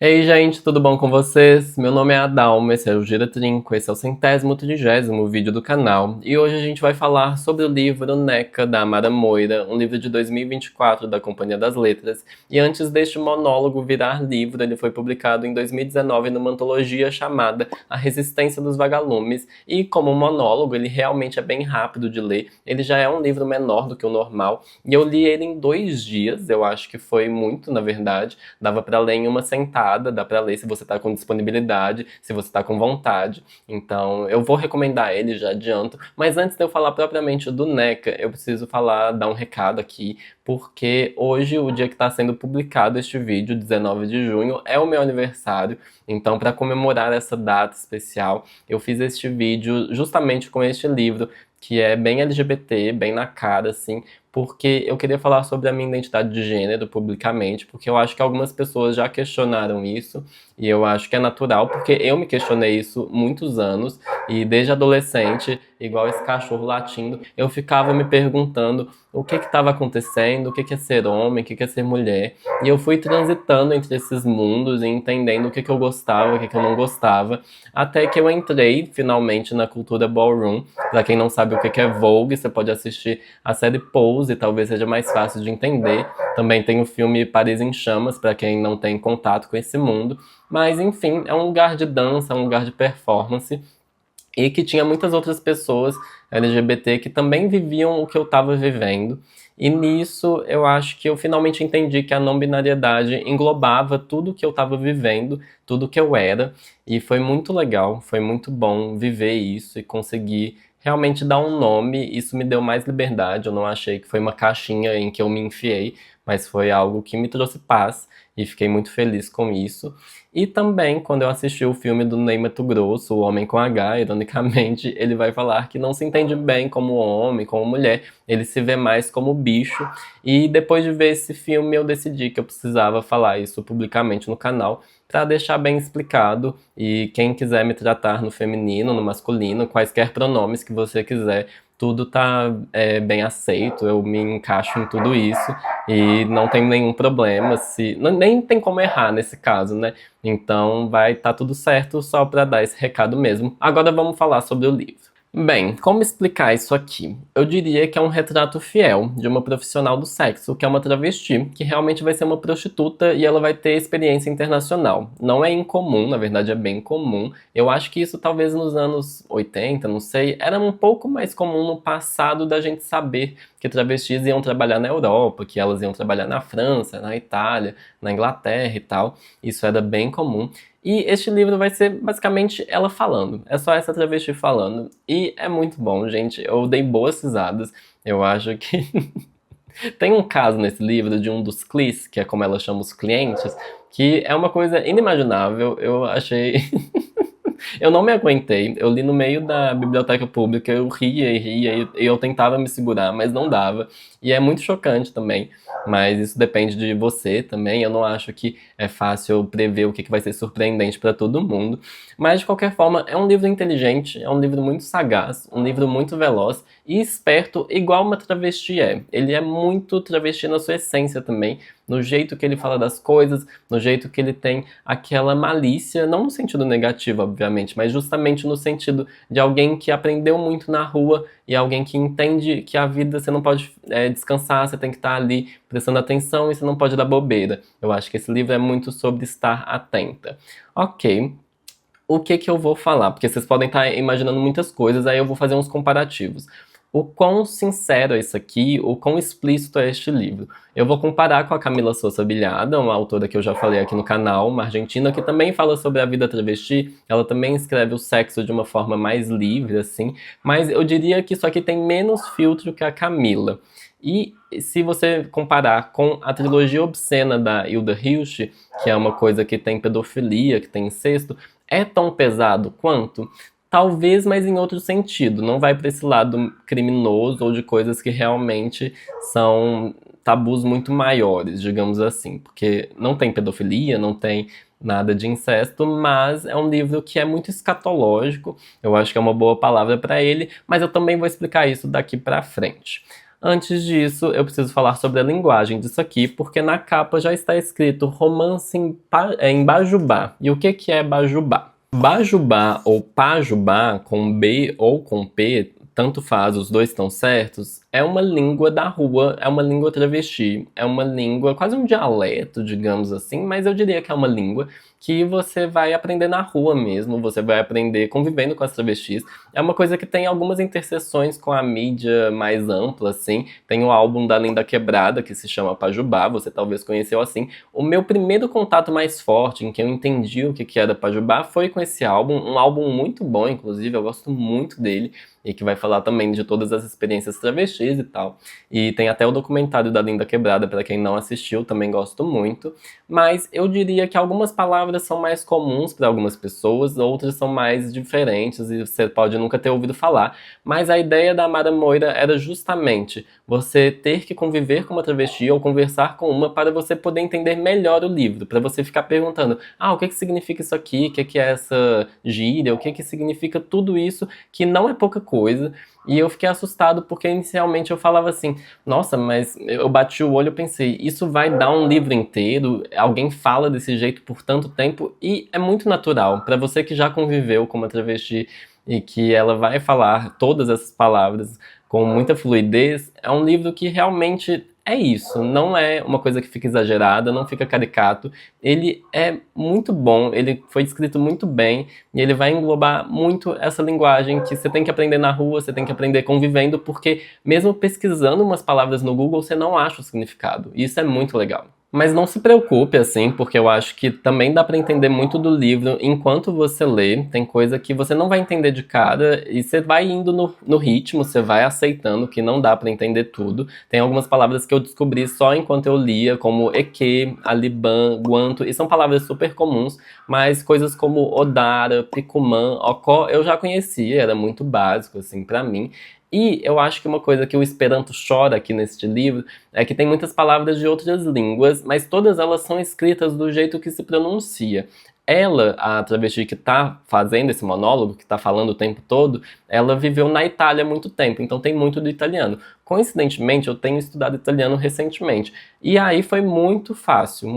Ei, gente, tudo bom com vocês? Meu nome é Adalma, esse é o Gira Trinco, esse é o 130º vídeo do canal. E hoje a gente vai falar sobre o livro Neca, da Amara Moira, um livro de 2024 da Companhia das Letras. E antes deste monólogo virar livro, ele foi publicado em 2019 numa antologia chamada A Resistência dos Vagalumes. E como monólogo, ele realmente é bem rápido de ler, ele já é um livro menor do que o normal. E eu li ele em 2 dias, eu acho que foi muito, na verdade. Dava pra ler em uma sentada, dá pra ler se você tá com disponibilidade, se você tá com vontade. Então, eu vou recomendar ele, já adianto. Mas antes de eu falar propriamente do NECA, eu preciso dar um recado aqui, porque hoje, o dia que está sendo publicado este vídeo, 19 de junho, é o meu aniversário. Então, para comemorar essa data especial, eu fiz este vídeo justamente com este livro, que é bem LGBT, bem na cara, assim, porque eu queria falar sobre a minha identidade de gênero publicamente, porque eu acho que algumas pessoas já questionaram isso, e eu acho que é natural, porque eu me questionei isso muitos anos, e desde adolescente, igual esse cachorro latindo, eu ficava me perguntando o que estava acontecendo, o que é ser homem, o que é ser mulher, e eu fui transitando entre esses mundos e entendendo o que eu gostava, o que eu não gostava, até que eu entrei finalmente na cultura ballroom. Pra quem não sabe o que é Vogue, você pode assistir a série Pose, talvez seja mais fácil de entender. Também tem o filme Paris em Chamas, pra quem não tem contato com esse mundo. Mas enfim, é um lugar de dança, é um lugar de performance, e que tinha muitas outras pessoas LGBT que também viviam o que eu estava vivendo. E nisso eu acho que eu finalmente entendi que a não binariedade englobava tudo que eu estava vivendo, tudo que eu era, e foi muito legal, foi muito bom viver isso e conseguir realmente dar um nome. Isso me deu mais liberdade, eu não achei que foi uma caixinha em que eu me enfiei, mas foi algo que me trouxe paz e fiquei muito feliz com isso. E também, quando eu assisti o filme do Ney Matogrosso, O Homem com H, ironicamente, ele vai falar que não se entende bem como homem, como mulher, ele se vê mais como bicho. E depois de ver esse filme, eu decidi que eu precisava falar isso publicamente no canal, para deixar bem explicado. E quem quiser me tratar no feminino, no masculino, quaisquer pronomes que você quiser, tudo tá bem aceito, eu me encaixo em tudo isso e não tem nenhum problema, nem tem como errar nesse caso, né? Então vai estar tudo certo, só para dar esse recado mesmo. Agora vamos falar sobre o livro. Bem, como explicar isso aqui? Eu diria que é um retrato fiel de uma profissional do sexo, que é uma travesti, que realmente vai ser uma prostituta e ela vai ter experiência internacional. Não é incomum, na verdade é bem comum. Eu acho que isso talvez nos anos 80, não sei, era um pouco mais comum no passado da gente saber que travestis iam trabalhar na Europa, que elas iam trabalhar na França, na Itália, na Inglaterra e tal. Isso era bem comum. E este livro vai ser basicamente ela falando. É só essa travesti falando. E é muito bom, gente. Eu dei boas risadas. Eu acho que tem um caso nesse livro de um dos CLIs, que é como ela chama os clientes, que é uma coisa inimaginável. Eu achei. Eu não me aguentei, eu li no meio da biblioteca pública, eu ria e ria, e eu tentava me segurar, mas não dava. E é muito chocante também, mas isso depende de você também. Eu não acho que é fácil prever o que vai ser surpreendente para todo mundo. Mas, de qualquer forma, é um livro inteligente, é um livro muito sagaz, um livro muito veloz e esperto, igual uma travesti é. Ele é muito travesti na sua essência também, no jeito que ele fala das coisas, no jeito que ele tem aquela malícia, não no sentido negativo, obviamente, mas justamente no sentido de alguém que aprendeu muito na rua e alguém que entende que a vida você não pode descansar, você tem que estar ali prestando atenção e você não pode dar bobeira. Eu acho que esse livro é muito sobre estar atenta. Ok. O que eu vou falar? Porque vocês podem estar imaginando muitas coisas, aí eu vou fazer uns comparativos. O quão sincero é isso aqui, o quão explícito é este livro. Eu vou comparar com a Camila Sousa Bilhada, uma autora que eu já falei aqui no canal, uma argentina, que também fala sobre a vida travesti. Ela também escreve o sexo de uma forma mais livre, assim, mas eu diria que isso aqui tem menos filtro que a Camila. E se você comparar com a trilogia obscena da Hilda Hilst, que é uma coisa que tem pedofilia, que tem incesto, é tão pesado quanto? Talvez, mas em outro sentido. Não vai para esse lado criminoso ou de coisas que realmente são tabus muito maiores, digamos assim. Porque não tem pedofilia, não tem nada de incesto, mas é um livro que é muito escatológico. Eu acho que é uma boa palavra para ele, mas eu também vou explicar isso daqui para frente. Antes disso, eu preciso falar sobre a linguagem disso aqui, porque na capa já está escrito romance em Bajubá. E o que é Bajubá? Bajubá ou Pajubá, com B ou com P, tanto faz, os dois estão certos, é uma língua da rua, é uma língua travesti, é uma língua, quase um dialeto, digamos assim, mas eu diria que é uma língua que você vai aprender na rua mesmo, você vai aprender convivendo com as travestis. É uma coisa que tem algumas interseções com a mídia mais ampla, assim. Tem o álbum da Linda Quebrada, que se chama Pajubá, você talvez conheceu assim. O meu primeiro contato mais forte, em que eu entendi o que era Pajubá, foi com esse álbum, um álbum muito bom, inclusive, eu gosto muito dele, e que vai falar também de todas as experiências travestis e tal. E tem até o documentário da Linda Quebrada, para quem não assistiu, também gosto muito. Mas eu diria que algumas palavras são mais comuns para algumas pessoas, outras são mais diferentes e você pode nunca ter ouvido falar. Mas a ideia da Amara Moira era justamente você ter que conviver com uma travesti ou conversar com uma para você poder entender melhor o livro, para você ficar perguntando, o que significa isso aqui, o que é essa gíria, o que significa tudo isso, que não é pouca coisa. E eu fiquei assustado porque inicialmente eu falava assim, nossa, mas eu bati o olho e pensei, isso vai dar um livro inteiro? Alguém fala desse jeito por tanto tempo? E é muito natural. Para você que já conviveu com uma travesti e que ela vai falar todas essas palavras com muita fluidez, é um livro que realmente é isso. Não é uma coisa que fica exagerada, não fica caricato. Ele é muito bom, ele foi escrito muito bem e ele vai englobar muito essa linguagem que você tem que aprender na rua, você tem que aprender convivendo, porque mesmo pesquisando umas palavras no Google, você não acha o significado. E isso é muito legal. Mas não se preocupe, assim, porque eu acho que também dá pra entender muito do livro enquanto você lê. Tem coisa que você não vai entender de cara e você vai indo no ritmo, você vai aceitando que não dá pra entender tudo. Tem algumas palavras que eu descobri só enquanto eu lia, como eque, aliban, guanto, e são palavras super comuns, mas coisas como odara, picumã, ocó, eu já conhecia, era muito básico, assim, pra mim. E eu acho que uma coisa que o Esperanto chora aqui neste livro é que tem muitas palavras de outras línguas, mas todas elas são escritas do jeito que se pronuncia. Ela, a travesti que tá fazendo esse monólogo, que tá falando o tempo todo, ela viveu na Itália há muito tempo, então tem muito do italiano. Coincidentemente, eu tenho estudado italiano recentemente. E aí foi muito fácil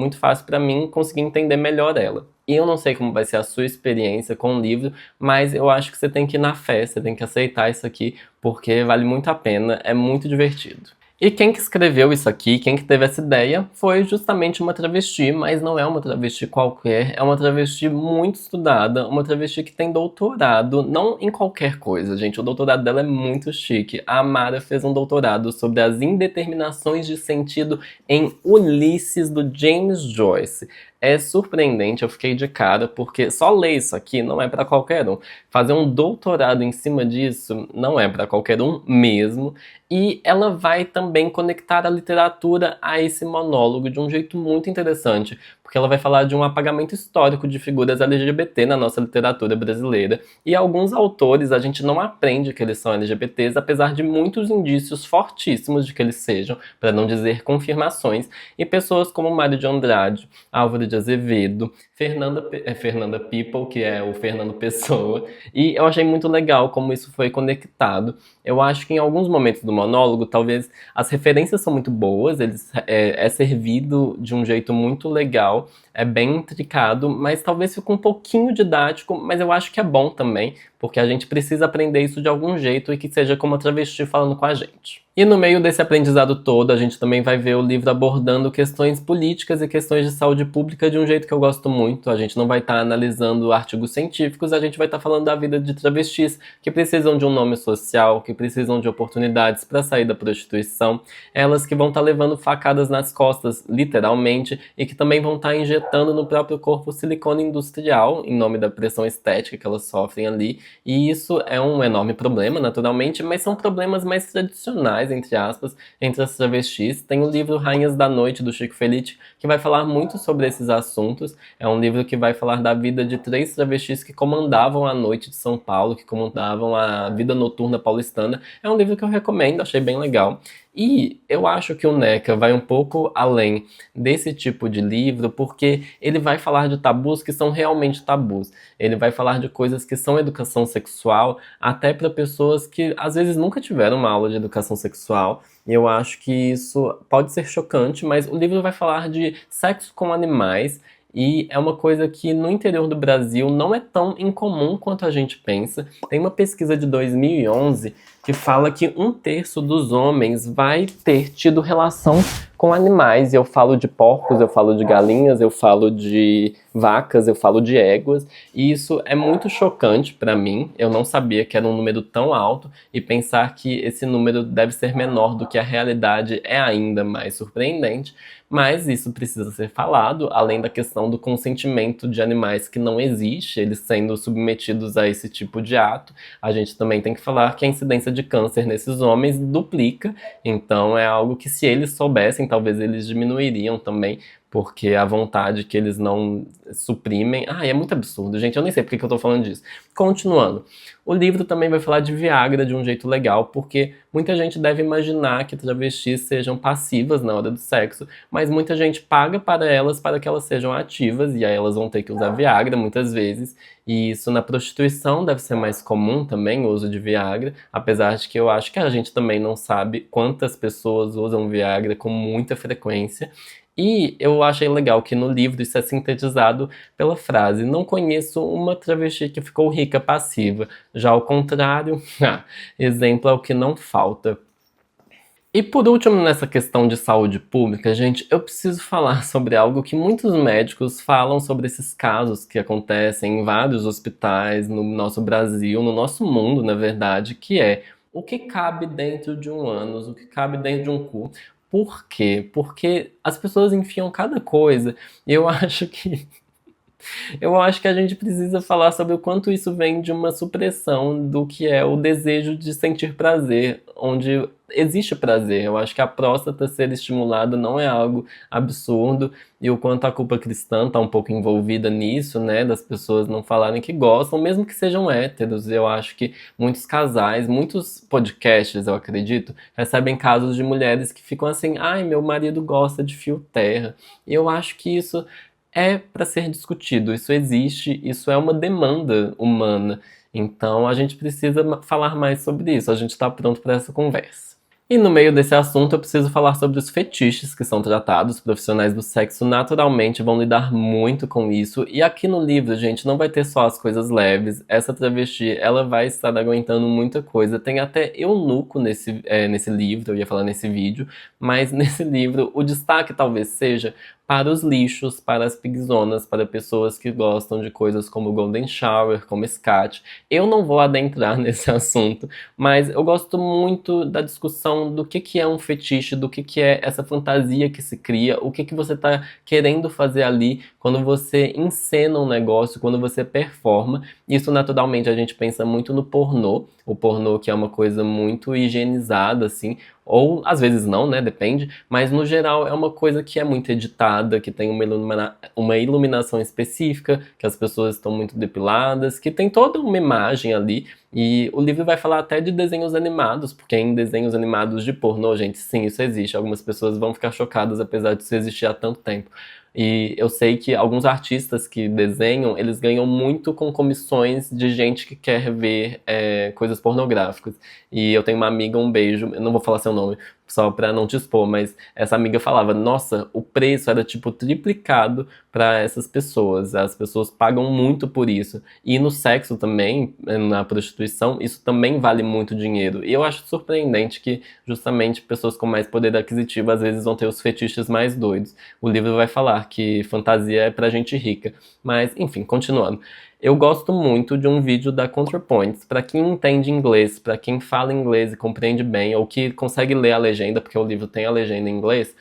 pra mim conseguir entender melhor ela. E eu não sei como vai ser a sua experiência com o livro, mas eu acho que você tem que ir na fé, você tem que aceitar isso aqui, porque vale muito a pena, é muito divertido. E quem que escreveu isso aqui, quem que teve essa ideia, foi justamente uma travesti, mas não é uma travesti qualquer, é uma travesti muito estudada, uma travesti que tem doutorado, não em qualquer coisa, gente, o doutorado dela é muito chique. A Amara fez um doutorado sobre as indeterminações de sentido em Ulisses, do James Joyce. É surpreendente, eu fiquei de cara, porque só ler isso aqui não é pra qualquer um. Fazer um doutorado em cima disso não é pra qualquer um mesmo. E ela vai também conectar a literatura a esse monólogo de um jeito muito interessante, porque ela vai falar de um apagamento histórico de figuras LGBT na nossa literatura brasileira. E alguns autores a gente não aprende que eles são LGBTs, apesar de muitos indícios fortíssimos de que eles sejam, para não dizer confirmações. E pessoas como Mário de Andrade, Álvaro de Azevedo, Fernanda People, que é o Fernando Pessoa. E eu achei muito legal como isso foi conectado. Eu acho que em alguns momentos do monólogo, talvez as referências são muito boas, é servido de um jeito muito legal, é bem intricado, mas talvez fique um pouquinho didático, mas eu acho que é bom também, porque a gente precisa aprender isso de algum jeito e que seja como a travesti falando com a gente. E no meio desse aprendizado todo, a gente também vai ver o livro abordando questões políticas e questões de saúde pública de um jeito que eu gosto muito. A gente não vai estar analisando artigos científicos, a gente vai estar falando da vida de travestis que precisam de um nome social, que precisam de oportunidades para sair da prostituição, elas que vão estar levando facadas nas costas, literalmente, e que também vão estar injetando no próprio corpo silicone industrial, em nome da pressão estética que elas sofrem ali. E isso é um enorme problema, naturalmente, mas são problemas mais tradicionais, entre aspas, entre as travestis. Tem o livro Rainhas da Noite, do Chico Felitti, que vai falar muito sobre esses assuntos. É um livro que vai falar da vida de 3 travestis que comandavam a noite de São Paulo, que comandavam a vida noturna paulistana. É um livro que eu recomendo, achei bem legal. E eu acho que o Neca vai um pouco além desse tipo de livro, porque ele vai falar de tabus que são realmente tabus. Ele vai falar de coisas que são educação sexual, até para pessoas que às vezes nunca tiveram uma aula de educação sexual. E eu acho que isso pode ser chocante, mas o livro vai falar de sexo com animais. E é uma coisa que no interior do Brasil não é tão incomum quanto a gente pensa. Tem uma pesquisa de 2011 que fala que 1/3 dos homens vai ter tido relação com animais. E eu falo de porcos, eu falo de galinhas, eu falo de vacas, eu falo de éguas. E isso é muito chocante para mim. Eu não sabia que era um número tão alto e pensar que esse número deve ser menor do que a realidade é ainda mais surpreendente. Mas isso precisa ser falado, além da questão do consentimento de animais que não existe, eles sendo submetidos a esse tipo de ato. A gente também tem que falar que a incidência de câncer nesses homens duplica, então é algo que se eles soubessem, talvez eles diminuiriam também, porque a vontade que eles não suprimem... é muito absurdo, gente, eu nem sei porque que eu tô falando disso. Continuando, o livro também vai falar de Viagra de um jeito legal, porque muita gente deve imaginar que travestis sejam passivas na hora do sexo, mas muita gente paga para elas para que elas sejam ativas, e aí elas vão ter que usar Viagra muitas vezes, e isso na prostituição deve ser mais comum também, o uso de Viagra, apesar de que eu acho que a gente também não sabe quantas pessoas usam Viagra com muita frequência. E eu achei legal que no livro isso é sintetizado pela frase: não conheço uma travesti que ficou rica passiva. Já ao contrário, exemplo é o que não falta. E por último, nessa questão de saúde pública, gente, eu preciso falar sobre algo que muitos médicos falam sobre esses casos que acontecem em vários hospitais no nosso Brasil, no nosso mundo, na verdade, que é o que cabe dentro de um ânus, o que cabe dentro de um cu. Por quê? Porque as pessoas enfiam cada coisa e eu acho que a gente precisa falar sobre o quanto isso vem de uma supressão do que é o desejo de sentir prazer, onde existe prazer. Eu acho que a próstata ser estimulada não é algo absurdo, e o quanto a culpa cristã está um pouco envolvida nisso, né, das pessoas não falarem que gostam, mesmo que sejam héteros. Eu acho que muitos casais, muitos podcasts, eu acredito, recebem casos de mulheres que ficam assim: ai, meu marido gosta de fio terra. E eu acho que isso é para ser discutido, isso existe, isso é uma demanda humana. Então a gente precisa falar mais sobre isso, a gente está pronto para essa conversa. E no meio desse assunto eu preciso falar sobre os fetiches que são tratados. Os profissionais do sexo naturalmente vão lidar muito com isso. E aqui no livro, gente, não vai ter só as coisas leves. Essa travesti, ela vai estar aguentando muita coisa. Tem até eunuco nesse livro, eu ia falar nesse vídeo. Mas nesse livro, o destaque talvez seja para os lixos, para as pigzonas, para pessoas que gostam de coisas como Golden Shower, como Scat. Eu não vou adentrar nesse assunto, mas eu gosto muito da discussão do que é um fetiche, do que é essa fantasia que se cria, o que você está querendo fazer ali quando você encena um negócio, quando você performa. Isso naturalmente a gente pensa muito no pornô, o pornô que é uma coisa muito higienizada, assim, ou às vezes não, né? Depende. Mas no geral é uma coisa que é muito editada, que tem uma iluminação específica, que as pessoas estão muito depiladas, que tem toda uma imagem ali. E o livro vai falar até de desenhos animados, porque em desenhos animados de pornô, gente, sim, isso existe. Algumas pessoas vão ficar chocadas, apesar disso existir há tanto tempo. E eu sei que alguns artistas que desenham, eles ganham muito com comissões de gente que quer ver coisas pornográficas. E eu tenho uma amiga, um beijo, eu não vou falar seu nome, só pra não te expor, mas essa amiga falava: nossa, o preço era tipo triplicado pra essas pessoas. As pessoas pagam muito por isso. E no sexo também, na prostituição, isso também vale muito dinheiro. E eu acho surpreendente que justamente pessoas com mais poder aquisitivo às vezes vão ter os fetiches mais doidos. O livro vai falar que fantasia é pra gente rica. Mas, enfim, continuando. Eu gosto muito de um vídeo da ContraPoints. Para quem entende inglês, para quem fala inglês e compreende bem, ou que consegue ler a legenda, porque o livro tem a legenda em inglês,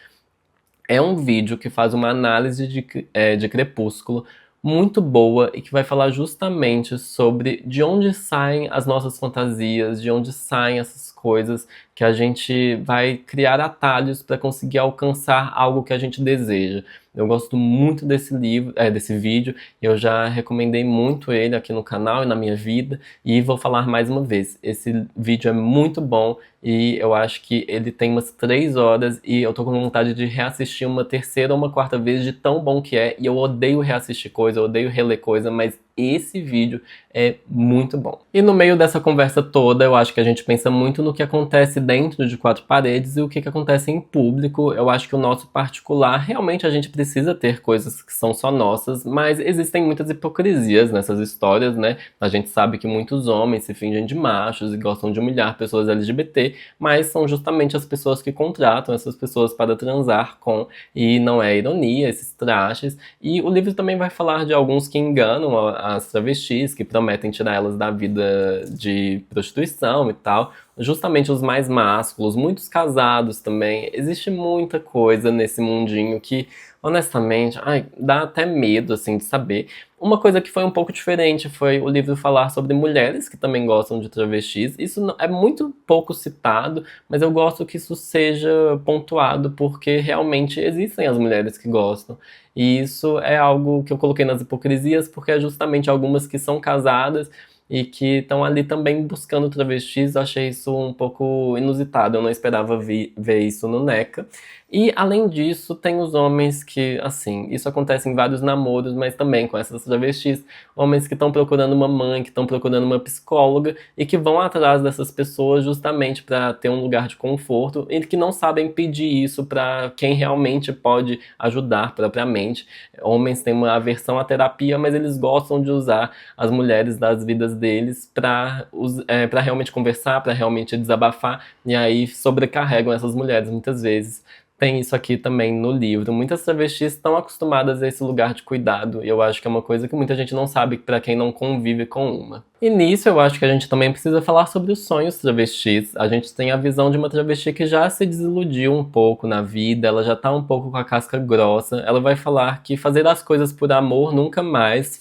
é um vídeo que faz uma análise de Crepúsculo muito boa e que vai falar justamente sobre de onde saem as nossas fantasias, de onde saem essas coisas que a gente vai criar atalhos para conseguir alcançar algo que a gente deseja. Eu gosto muito desse livro, desse vídeo, eu já recomendei muito ele aqui no canal e na minha vida, e vou falar mais uma vez. Esse vídeo é muito bom e eu acho que ele tem umas 3 horas e eu tô com vontade de reassistir uma terceira ou uma quarta vez de tão bom que é. E eu odeio reassistir coisa, eu odeio reler coisa, mas esse vídeo é muito bom. E no meio dessa conversa toda, eu acho que a gente pensa muito no que acontece dentro de 4 paredes e o que acontece em público. Eu acho que o nosso particular, realmente a gente precisa ter coisas que são só nossas, mas existem muitas hipocrisias nessas histórias, né? A gente sabe que muitos homens se fingem de machos e gostam de humilhar pessoas LGBT, mas são justamente as pessoas que contratam essas pessoas para transar com, e não é ironia, esses trastes. E o livro também vai falar de alguns que enganam as travestis, que prometem tirar elas da vida de prostituição e tal. Justamente os mais másculos, muitos casados também. Existe muita coisa nesse mundinho que, honestamente, ai, dá até medo, assim, de saber. Uma coisa que foi um pouco diferente foi o livro falar sobre mulheres que também gostam de travestis. Isso é muito pouco citado, mas eu gosto que isso seja pontuado porque realmente existem as mulheres que gostam. E isso é algo que eu coloquei nas hipocrisias porque é justamente algumas que são casadas e que estão ali também buscando travestis. Eu achei isso um pouco inusitado, eu não esperava ver isso no NECA. E, além disso, tem os homens que, assim, isso acontece em vários namoros, mas também com essas travestis, homens que estão procurando uma mãe, que estão procurando uma psicóloga e que vão atrás dessas pessoas justamente para ter um lugar de conforto e que não sabem pedir isso para quem realmente pode ajudar propriamente. Homens têm uma aversão à terapia, mas eles gostam de usar as mulheres das vidas deles para realmente conversar, para realmente desabafar, e aí sobrecarregam essas mulheres muitas vezes. Tem isso aqui também no livro. Muitas travestis estão acostumadas a esse lugar de cuidado, e eu acho que é uma coisa que muita gente não sabe para quem não convive com uma. E nisso eu acho que a gente também precisa falar sobre os sonhos travestis. A gente tem a visão de uma travesti que já se desiludiu um pouco na vida, ela já tá um pouco com a casca grossa. Ela vai falar que fazer as coisas por amor nunca mais,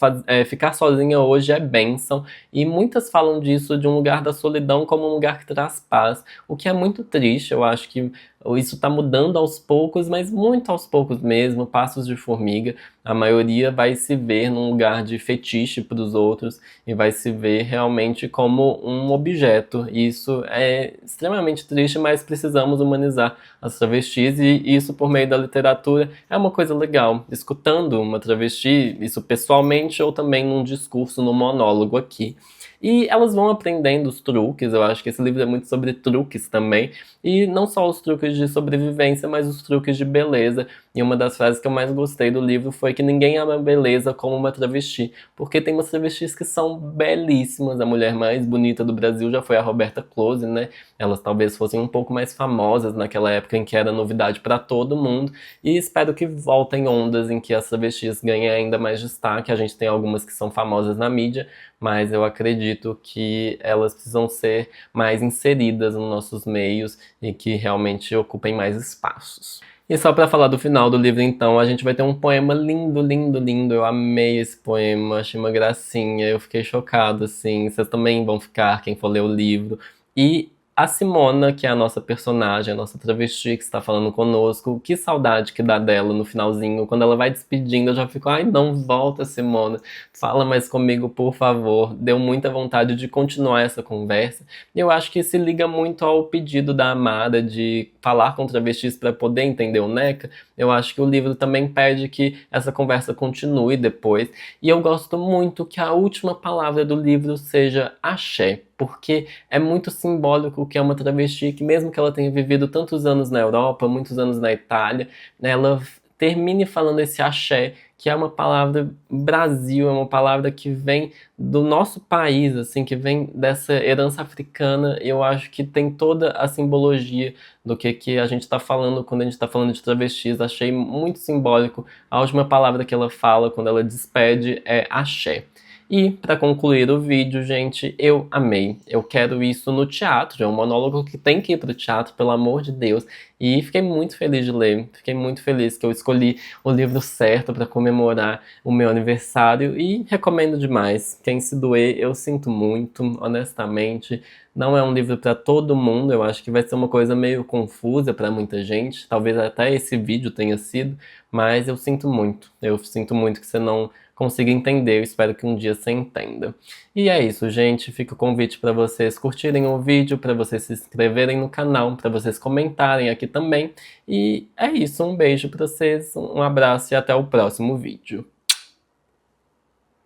ficar sozinha hoje é bênção. E muitas falam disso de um lugar da solidão como um lugar que traz paz, o que é muito triste. Eu acho que isso tá mudando aos poucos, mas muito aos poucos mesmo, passos de formiga. A maioria vai se ver num lugar de fetiche para os outros e vai se ver realmente como um objeto. E isso é extremamente triste, mas precisamos humanizar as travestis e isso por meio da literatura é uma coisa legal. Escutando uma travesti, isso pessoalmente ou também num discurso, num monólogo aqui. E elas vão aprendendo os truques, eu acho que esse livro é muito sobre truques também, e não só os truques de sobrevivência, mas os truques de beleza. E uma das frases que eu mais gostei do livro foi que ninguém ama beleza como uma travesti, porque tem umas travestis que são belíssimas. A mulher mais bonita do Brasil já foi a Roberta Close, né? Elas talvez fossem um pouco mais famosas naquela época em que era novidade para todo mundo, e espero que voltem ondas em que as travestis ganhem ainda mais destaque. A gente tem algumas que são famosas na mídia, mas eu acredito que elas precisam ser mais inseridas nos nossos meios e que realmente ocupem mais espaços. E só para falar do final do livro, então, a gente vai ter um poema lindo, lindo, lindo. Eu amei esse poema, achei uma gracinha, eu fiquei chocado, assim. Vocês também vão ficar, quem for ler o livro. E a Simona, que é a nossa personagem, a nossa travesti que está falando conosco, que saudade que dá dela no finalzinho. Quando ela vai despedindo, eu já fico, ai, não volta, Simona, fala mais comigo, por favor. Deu muita vontade de continuar essa conversa. E eu acho que se liga muito ao pedido da Amada de falar com travestis para poder entender o NECA. Eu acho que o livro também pede que essa conversa continue depois. E eu gosto muito que a última palavra do livro seja axé, porque é muito simbólico que é uma travesti que, mesmo que ela tenha vivido tantos anos na Europa, muitos anos na Itália, né, ela termine falando esse axé, que é uma palavra Brasil, é uma palavra que vem do nosso país, assim, que vem dessa herança africana. Eu acho que tem toda a simbologia do que a gente está falando quando a gente está falando de travestis. Achei muito simbólico. A última palavra que ela fala quando ela despede é axé. E para concluir o vídeo, gente, eu amei. Eu quero isso no teatro. É um monólogo que tem que ir pro teatro, pelo amor de Deus. E fiquei muito feliz de ler. Fiquei muito feliz que eu escolhi o livro certo para comemorar o meu aniversário e recomendo demais. Quem se doer, eu sinto muito, honestamente. Não é um livro para todo mundo. Eu acho que vai ser uma coisa meio confusa para muita gente. Talvez até esse vídeo tenha sido, mas eu sinto muito. Eu sinto muito que você não consiga entender. Eu espero que um dia você entenda. E é isso, gente. Fica o convite para vocês curtirem o vídeo, para vocês se inscreverem no canal, para vocês comentarem aqui também. E é isso. Um beijo para vocês, um abraço e até o próximo vídeo.